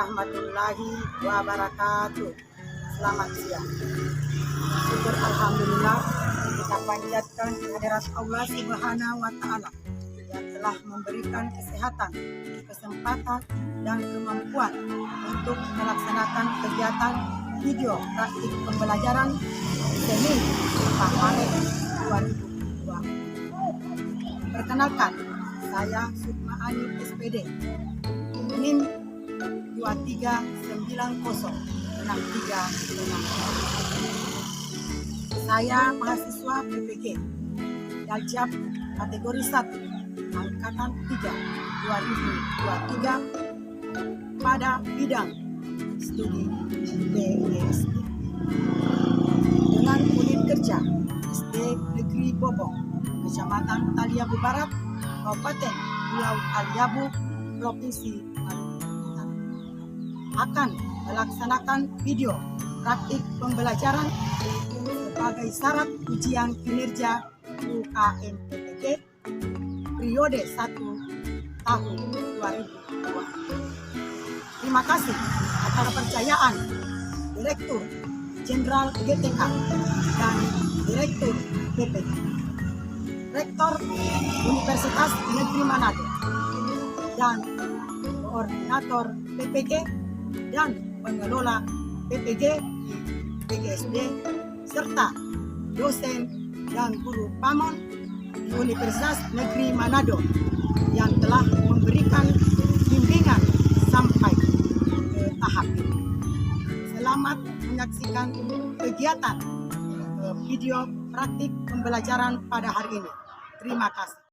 warahmatullahi wabarakatuh. Selamat siang. Syukur alhamdulillah kita panjatkan kehadirat Allah Subhanahu wa Ta'ala yang telah memberikan kesehatan, kesempatan, dan kemampuan untuk melaksanakan kegiatan video praktik pembelajaran Senin 4 Maret 2020. Perkenalkan, saya Sukma Ani SPD, NIM 23906366. Saya mahasiswa PPG Daljab kategori 1 angkatan 3 2023 pada bidang studi PGSD dengan unit kerja SD Negeri Bobong, Kecamatan Taliabu Barat, Kabupaten Pulau Taliabu, Provinsi Maluku Utara, akan melaksanakan video praktik pembelajaran sebagai syarat ujian kinerja UKM PPG periode 1 tahun 2020. Terima kasih atas kepercayaan Direktur Jenderal GTK dan Direktur PPG, Rektor Universitas Negeri Manado, dan Koordinator PPG dan pengelola PPG di PGSD, serta dosen dan guru PAMON di Universitas Negeri Manado yang telah memberikan bimbingan sampai ke tahap ini. Selamat menyaksikan kegiatan video praktik pembelajaran pada hari ini. Terima kasih.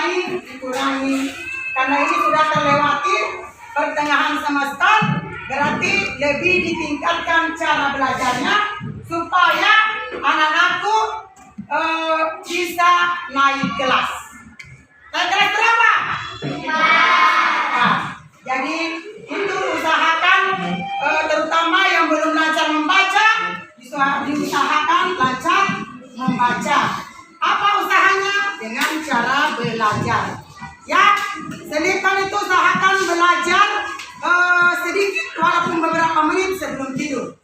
mulai dikurangi. Karena ini sudah terlewati pertengahan semester, berarti lebih ditingkatkan cara belajarnya supaya anak-anakku bisa naik kelas. Naik kelas berapa? Nah, jadi itu usahakan terutama yang belum lancar membaca, diusahakan lancar membaca. Apa usahanya? Dengan cara belajar. Ya, selipkan itu usahakan belajar sedikit walaupun beberapa menit sebelum tidur.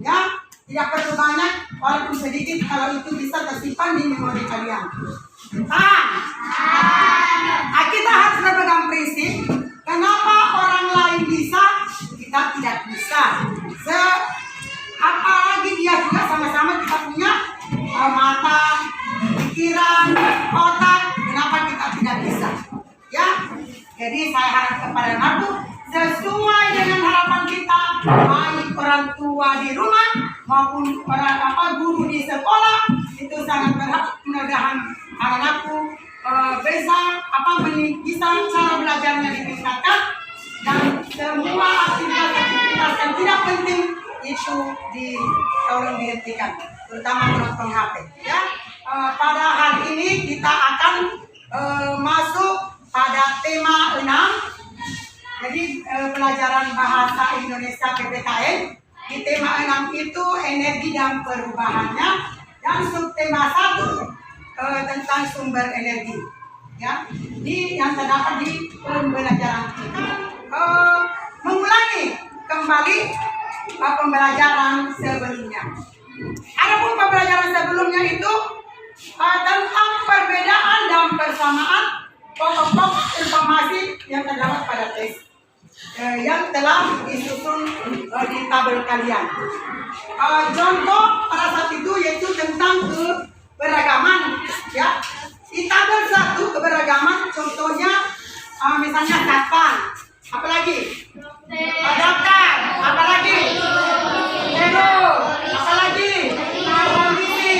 Ya, tidak perlu banyak walaupun sedikit, kalau itu bisa tersimpan di memori kalian. Kita harus berpegang prinsip. Kenapa orang lain bisa, kita tidak bisa. Apalagi dia juga sama-sama kita punya mata, pikiran, otak. Kenapa kita tidak bisa? Ya, jadi saya harap kepada anakku sesuai dengan harapan kita, baik orang tua di rumah maupun guru di sekolah, itu sangat berharap mudah-mudahan anak-anakku bisa cara belajarnya ditingkatkan dan semua aktivitas yang tidak penting itu tolong dihentikan, terutama menonton HP. Ya, pada hari ini kita akan masuk pada tema 6. Jadi pelajaran bahasa Indonesia PPKN. Di tema 6 itu energi dan perubahannya, dan subtema 1 tentang sumber energi. Ya, yang terdapat di pembelajaran kita mengulangi kembali pembelajaran sebelumnya. Adapun pembelajaran sebelumnya itu tentang perbedaan dan persamaan pokok-pokok informasi yang terdapat pada teks yang telah disusun di tabel kalian. Contoh pada saat itu yaitu tentang keberagaman. Ya, di tabel 1 keberagaman contohnya misalnya kapan, apalagi daftar, apalagi apalagi kondisi.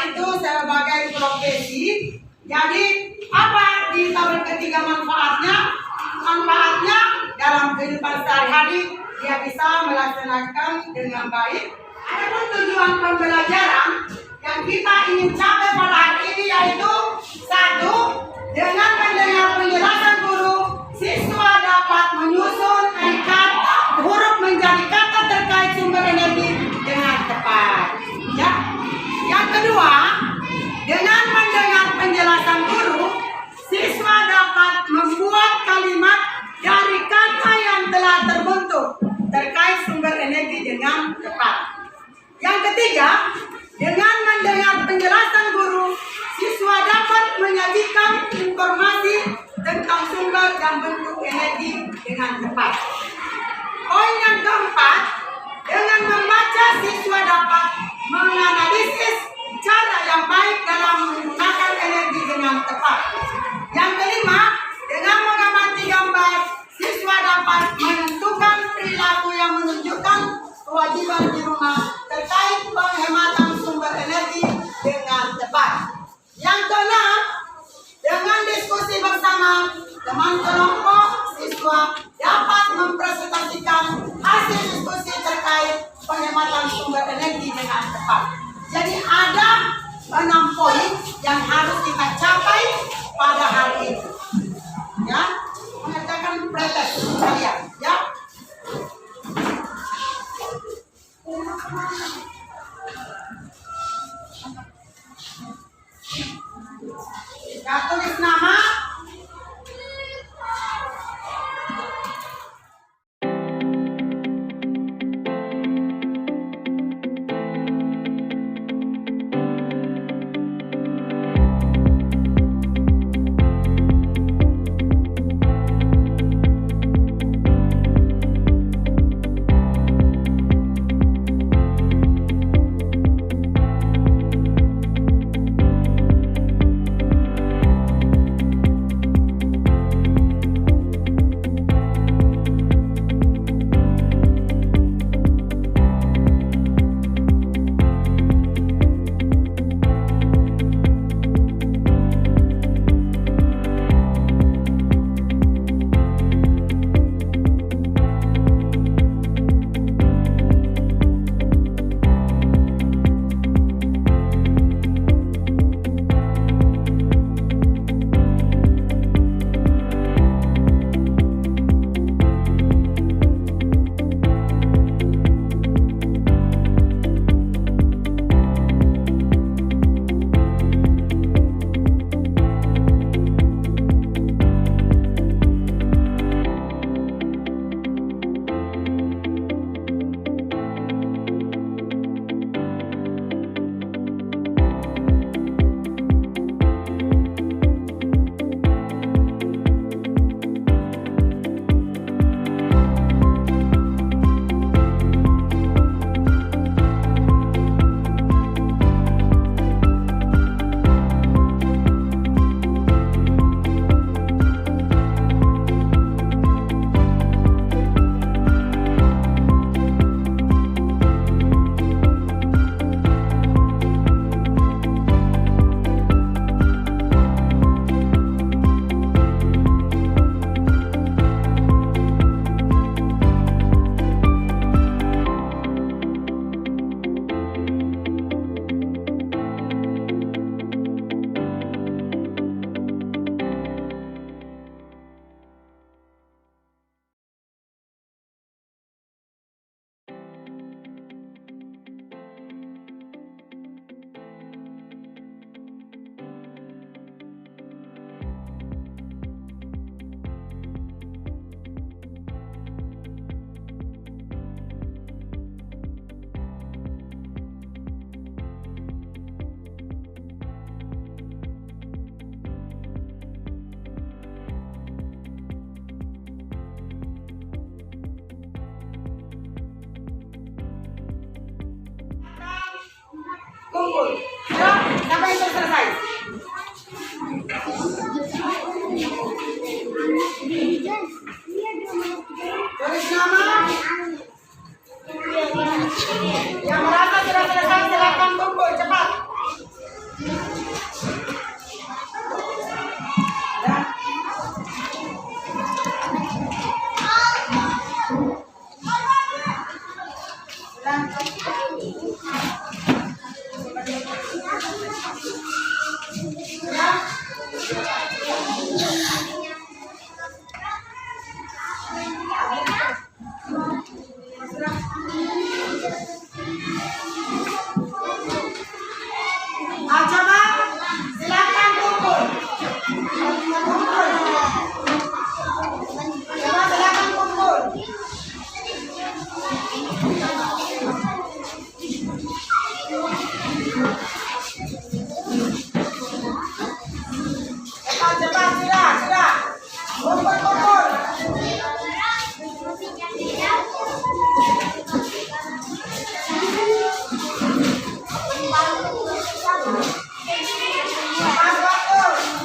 Itu sebagai profesi. Jadi apa di tabel ketiga manfaatnya? Manfaatnya dalam kehidupan sehari-hari dia bisa melaksanakan dengan baik. Adapun tujuan pembelajaran yang kita ingin capai pada hari ini yaitu 1. Dengan mendengar penjelasan guru, siswa dapat menyusun kata huruf menjadi kata terkait sumber energi dengan tepat. Ya. Yang kedua, dengan mendengar penjelasan guru, siswa dapat membuat kalimat dari kata yang telah terbentuk terkait sumber energi dengan tepat. Yang ketiga, dengan mendengar penjelasan guru, siswa dapat menyajikan informasi tentang sumber dan bentuk energi dengan tepat. Poin yang keempat, dengan membaca siswa dapat menganalisis cara yang baik dalam menggunakan energi dengan tepat. Yang kelima, dengan mengamati gambar, siswa dapat menentukan perilaku yang menunjukkan kewajiban di rumah terkait penghematan sumber energi dengan tepat. Yang keenam, dengan diskusi bersama teman kelompok, siswa dapat mempresentasikan hasil diskusi terkait penghematan sumber energi dengan tepat. Jadi ada 6 poin yang harus kita capai pada hari ini. Ya, mengerjakan pretes kalian. Ya. Ya, tulis nama. kumpul. Ya, sampai itu selesai. Tulis nama. Yang merasa sudah selesai silakan kumpul cepat. Ya. Coba silakan kumpul. Coba silakan kumpul. Cepat sudah. Kumpul.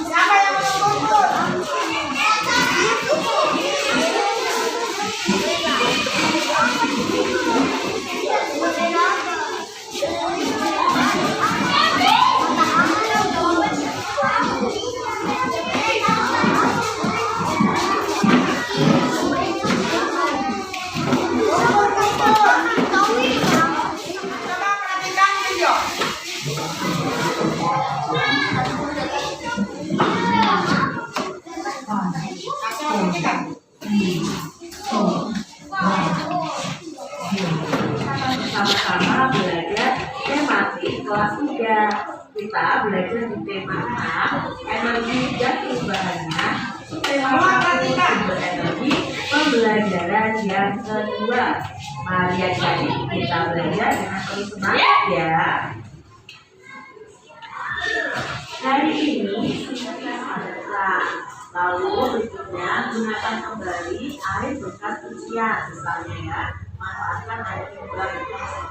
Siapa yang mau kumpul? Coba perhatikan video. Sama-sama belajar tematik kelas 3. Kita belajar di tema 6, energi dan perubahannya. Tema 1, sumber energi, pembelajaran yang kedua. Mari adik-adik kita belajar dengan penuh semangat ya. Hari ini sudah adalah. Lalu berikutnya gunakan kembali air bekas cucian, misalnya ya, manfaatkan air timbul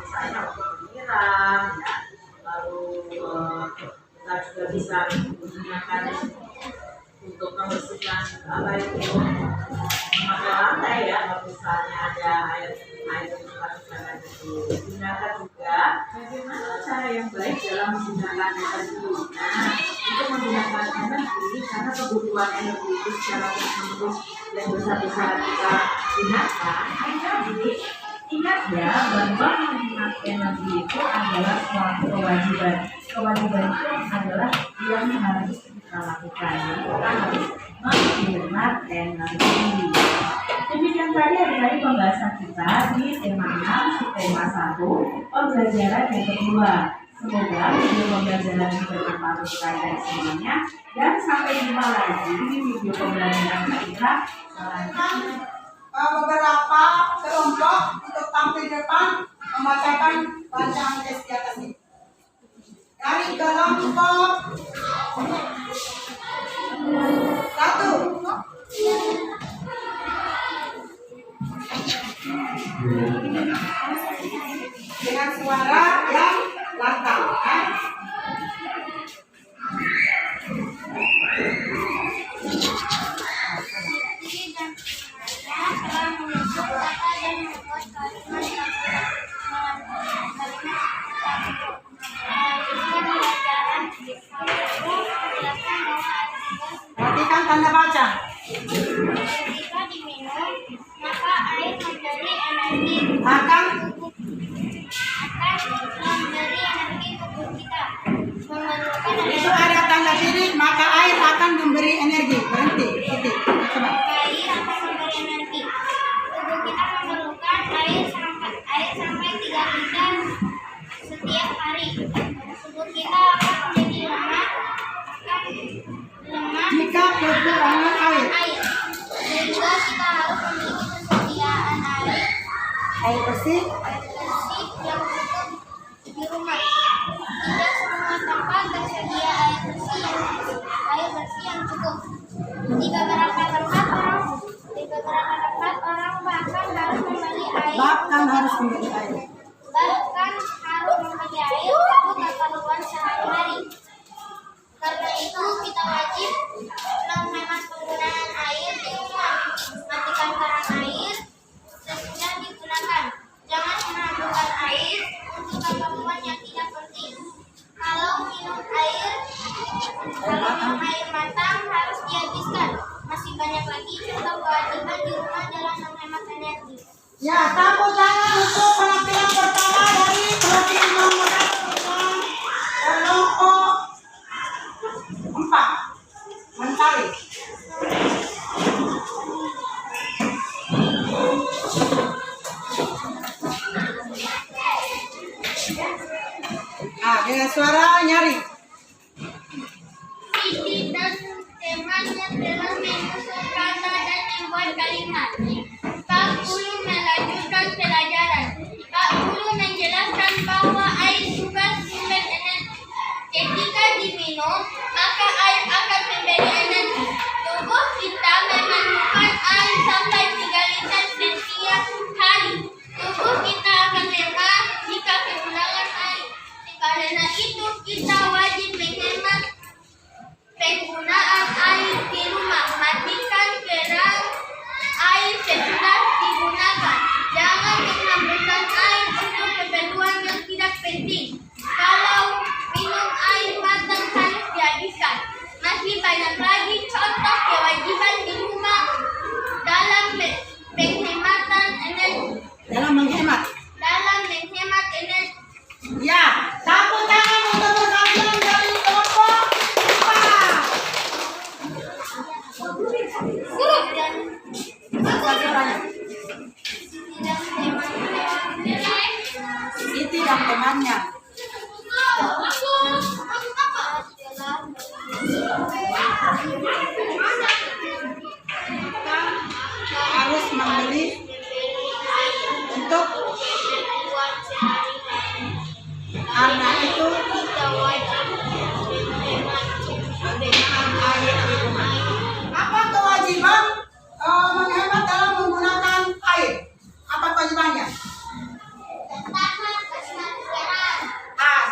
misalnya untuk menyiram, ya. Lalu kita juga bisa menggunakan untuk membersihkan apa itu memakai lantai ya, kalau misalnya ada air bekas cucian itu. Gunakan juga bagaimana cara yang baik dalam menggunakan energi. Nah, untuk menggunakan energi karena kebutuhan energi itu secara terus-menerus dan besar-besaran kita gunakan. Jadi ingat ya bahwa menggunakan energi itu adalah suatu kewajiban. Kewajiban itu adalah yang harus kita lakukan. Kita harus menggunakan energi. Demikian tadi dari pembahasan kita di tema 6, tema 1, pembelajaran yang kedua. Semoga video pembelajaran ini bermanfaat untuk kalian semuanya, dan sampai jumpa lagi di video pembelajaran kita selanjutnya. Beberapa kelompok untuk tampil depan membacakan bacaan tes di atas ini. Dari kelompok 1. Dengan suara yang lantang. Perhatikan tanda baca. Ketika diminum, maka air menjadi energi. Akan Memberi energi tubuh kita. Memerlukan itu ada tanda titik, maka air akan memberi energi. Berhenti. Titik. Coba. air akan memberi energi. Tubuh kita memerlukan air sampai 3 liter setiap hari. Tubuh kita akan menjadi lemah Jika kekurangan air. sehingga kita harus memiliki persediaan Air bersih. yang cukup di rumah. Tidak semua tempat tersedia air bersih yang cukup. Di beberapa tempat orang bahkan harus membeli air. Bahkan harus membeli air. Untuk dapat kita wajib menghemat penggunaan air di rumah. Matikan keran air sesudah digunakan. Jangan menambahkan air untuk keperluan yang tidak penting. Kalau minum air matang harus dihabiskan. Masih banyak lagi contoh kewajiban di rumah dalam menghemat energi. Ya, tepuk tangan untuk penampilan pertama dari kelompok nomor 4 Mentari. Dengan suara nyari. Isi dan temanya telah menyusun kata dan membuat kalimat. 40 melanjutkan pelajaran. 40 menjelaskan bahwa air juga sumber energi. Ketika diminum, maka air akan memberi energi. Tubuh kita memerlukan air sampai 3 liter setiap hari. Tubuh kita akan lemah jika kekurangan air. Karena itu kita wajib menghemat penggunaan air di rumah. Matikan keran air sesudah digunakan. Jangan menghabiskan air untuk keperluan yang tidak penting. Kalau minum air matang harus dihabiskan. Masih banyak lagi contoh kewajiban di rumah dalam penghematan energi. Dalam menghemat. Energi. Ya, tepuk tangan untuk penampilan dari kelompok 4. Siti dan temannya. Harus membeli untuk karena itu apa kewajiban menghemat dalam menggunakan air? Apa kewajibannya?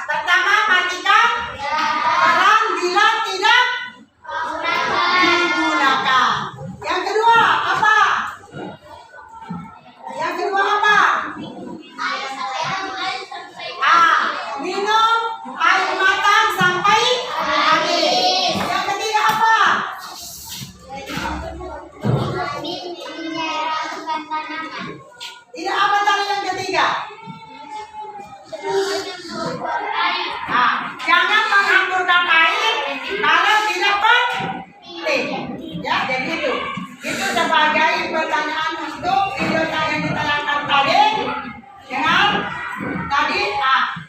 Pertama, matikan keran bila tidak digunakan. Yang kedua apa? Minum air matang sampai habis. Yang ketiga apa? Tidak apa tadi yang ketiga? Jangan menghamburkan air kalau tidak penting. Ya, jadi itu sebagai pertanyaan untuk video yang ditayangkan tadi. Dengan tadi,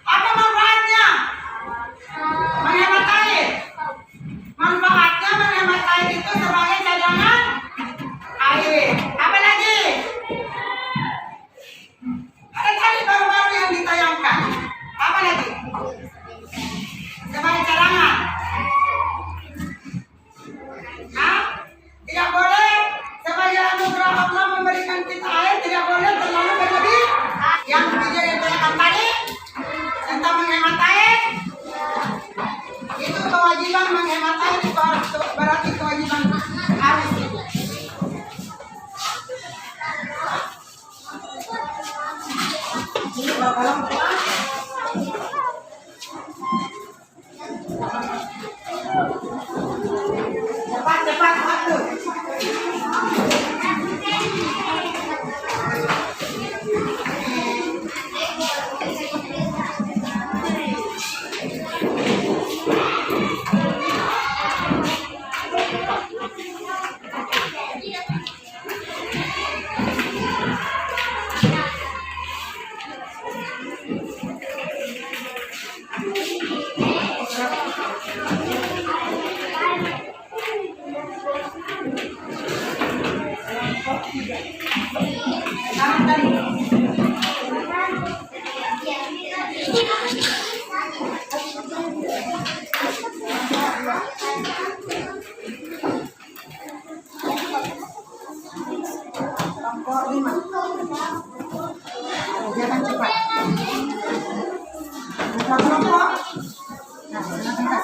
apa manfaatnya menghemat air? Manfaatnya menghemat air itu sebagai cadangan air. Apa lagi? Ada tadi baru-baru yang ditayangkan. Apa lagi? Sebagai cadangan. Tidak boleh sebagai anugerah Allah memberikan kita air, tidak boleh terlalu berlebih. Yang video yang ditayangkan tadi tentang menghemat air, itu kewajiban menghemat air, berarti kewajiban harus itu. Ini bakalan cepat waktu. Jangan cepat. Buka kelompok. Nah, silakan.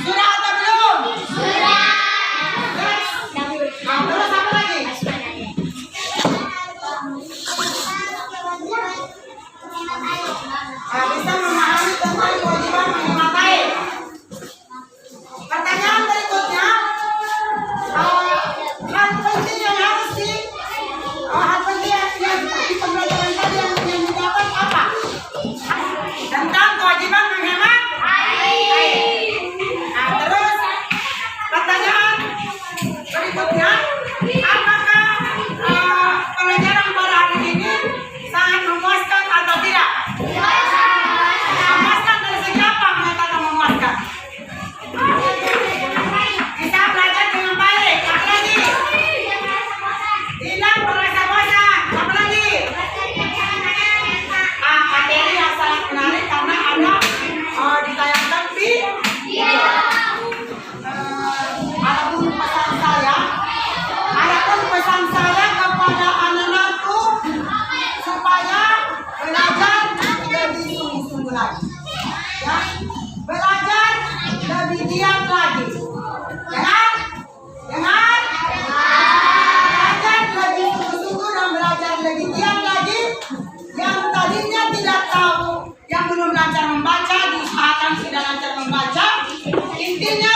Sudah atau belum? Terus? Nah, terus apa lagi? Nah, bisa memahami tentang kewajiban menghemat air. Pertanyaan berikutnya, hal penting yang harus hal penting yang di pembelajaran tadi yang didapat apa? Tentang kewajiban menghemat air. Nah, terus pertanyaan berikutnya, apakah pelajaran pada hari ini sangat memuaskan atau tidak? Memuaskan dari segi apa mengatakan memuaskan? Bisa belajar dengan baik. Apa lagi? Tidak merasa bosan. Apa lagi? Materi yang sangat menarik karena ada ditayangkan video. Adapun pesan saya kepada anak-anakku supaya belajar lebih sungguh-sungguh lagi. Ya, belajar lebih giat lagi. Jangan belajar lebih sungguh-sungguh dan belajar lebih giat lagi. Yang tadinya tidak tahu, yang belum lancar membaca, diusahakan sudah lancar membaca. Intinya